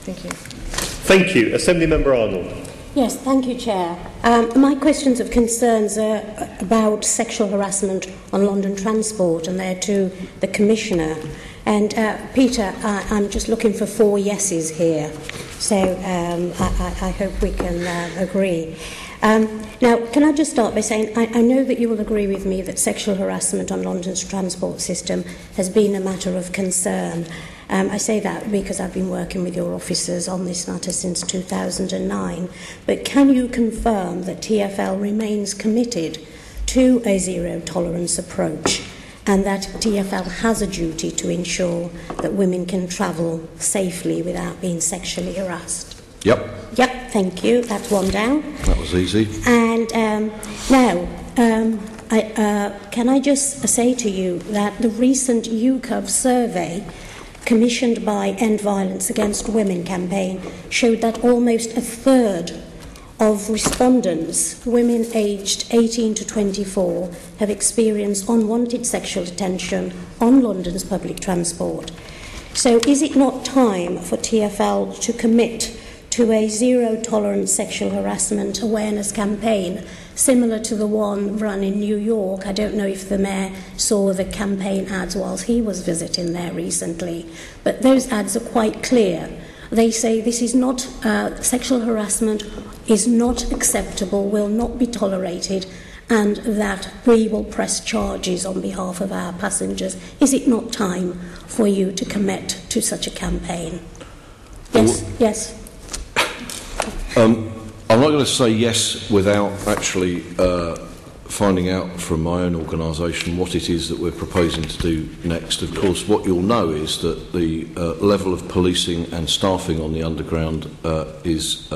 Thank you. Thank you. Assembly Member Arnold. Yes, thank you, Chair. My questions of concerns are about sexual harassment on London transport, and they're to the Commissioner. And Peter, I'm just looking for 4 yeses here, so I hope we can agree. Now, can I just start by saying I know that you will agree with me that sexual harassment on London's transport system has been a matter of concern. I say that because I've been working with your officers on this matter since 2009. But can you confirm that TfL remains committed to a zero-tolerance approach and that TfL has a duty to ensure that women can travel safely without being sexually harassed? Yep. Yep, thank you. That's one down. That was easy. And now, can I just say to you that the recent UCOV survey commissioned by End Violence Against Women campaign showed that almost a third of respondents, women aged 18 to 24, have experienced unwanted sexual attention on London's public transport. So is it not time for TfL to commit to a zero-tolerance sexual harassment awareness campaign similar to the one run in New York? I don't know if the Mayor saw the campaign ads whilst he was visiting there recently, but those ads are quite clear. They say this is not, sexual harassment is not acceptable, will not be tolerated, and that we will press charges on behalf of our passengers. Is it not time for you to commit to such a campaign? Yes, yes. I'm not going to say yes without actually finding out from my own organisation what it is that we're proposing to do next. Of course, what you'll know is that the level of policing and staffing on the underground is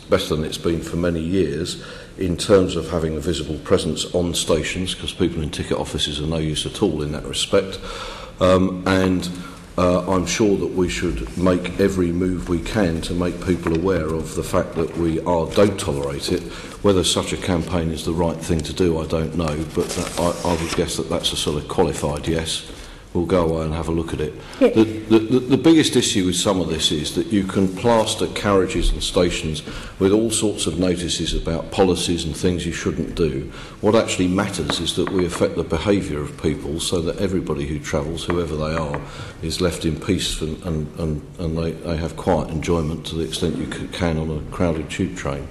better than it's been for many years in terms of having a visible presence on stations, because people in ticket offices are no use at all in that respect. I'm sure that we should make every move we can to make people aware of the fact that we don't tolerate it. Whether such a campaign is the right thing to do, I don't know, but I would guess that that's a sort of qualified yes. We'll go away and have a look at it. Yeah. The biggest issue with some of this is that you can plaster carriages and stations with all sorts of notices about policies and things you shouldn't do. What actually matters is that we affect the behaviour of people so that everybody who travels, whoever they are, is left in peace and they have quiet enjoyment to the extent you can on a crowded tube train.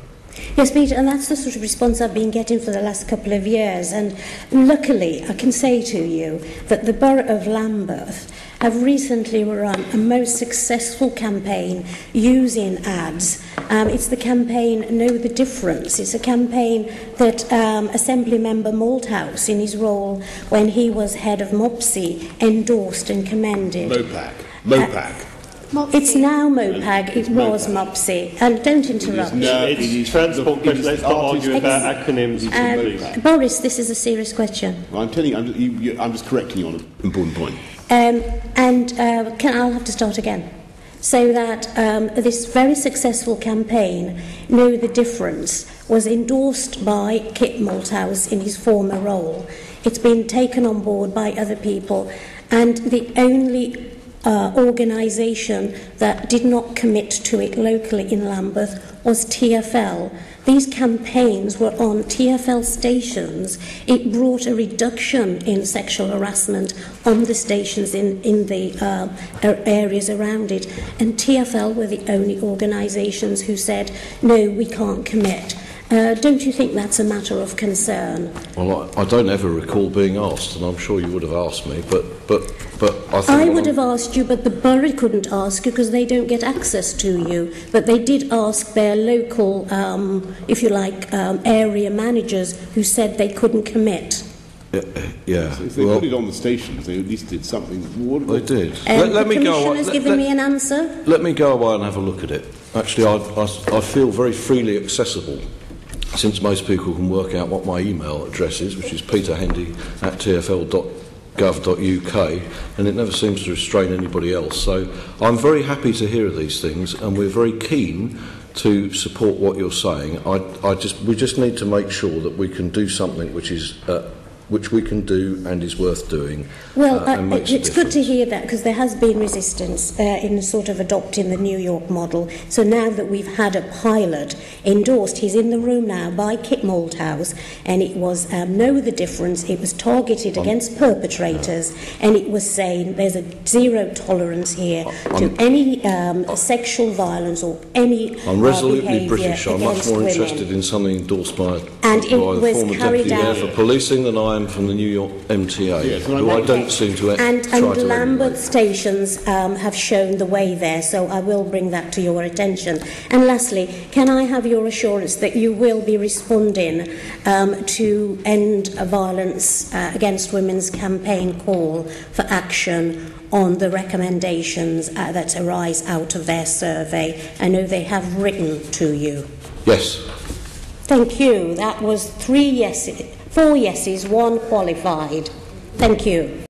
Yes, Peter, and that's the sort of response I've been getting for the last couple of years. And luckily, I can say to you that the Borough of Lambeth have recently run a most successful campaign using ads. It's the campaign Know the Difference. It's a campaign that Assembly Member Malthouse, in his role when he was head of MOPSI, endorsed and commended. MOPAG. It's now MOPAG, it was MOPSI. And don't interrupt. It's transport question. Let's not argue about acronyms. Boris, this is a serious question. Well, I'm telling you, I'm just correcting you on an important point. I'll have to start again. So that this very successful campaign, Know the Difference, was endorsed by Kit Malthouse in his former role. It's been taken on board by other people, and the only organisation that did not commit to it locally in Lambeth was TfL. These campaigns were on TfL stations. It brought a reduction in sexual harassment on the stations in the areas around it, and TfL were the only organisations who said, no, we can't commit. Don't you think that's a matter of concern? Well, I don't ever recall being asked, and I'm sure you would have asked me, but I think... I would have asked you, but the borough couldn't ask you because they don't get access to you. But they did ask their local, if you like, area managers who said they couldn't commit. Yeah. So if they put it on the stations, they at least did something. They did. Let me go. The Commissioner's given me an answer. Let me go away and have a look at it. Actually, I feel very freely accessible, since most people can work out what my email address is, which is peterhendy@tfl.gov.uk, and it never seems to restrain anybody else. So I'm very happy to hear these things, and we're very keen to support what you're saying. We just need to make sure that we can do something which is which we can do and is worth doing. Well, and makes it's good to difference. hear that, because there has been resistance in sort of adopting the New York model. So now that we've had a pilot endorsed, he's in the room now by Kit Malthouse, and it was Know the Difference. It was targeted against perpetrators, and it was saying there's a zero tolerance here to any sexual violence or any I'm resolutely behaviour British. I'm much against more women. interested in something endorsed by And it the was former carried Deputy Mayor out- for Policing than I am from the New York MTA, Yes, who I don't seem to And try to Lambeth emulate. stations have shown the way there, so I will bring that to your attention. And lastly, can I have your assurance that you will be responding to End Violence Against Women's campaign call for action on the recommendations that arise out of their survey? I know they have written to you. Yes. Thank you. That was 4 yeses, 1 qualified. Thank you.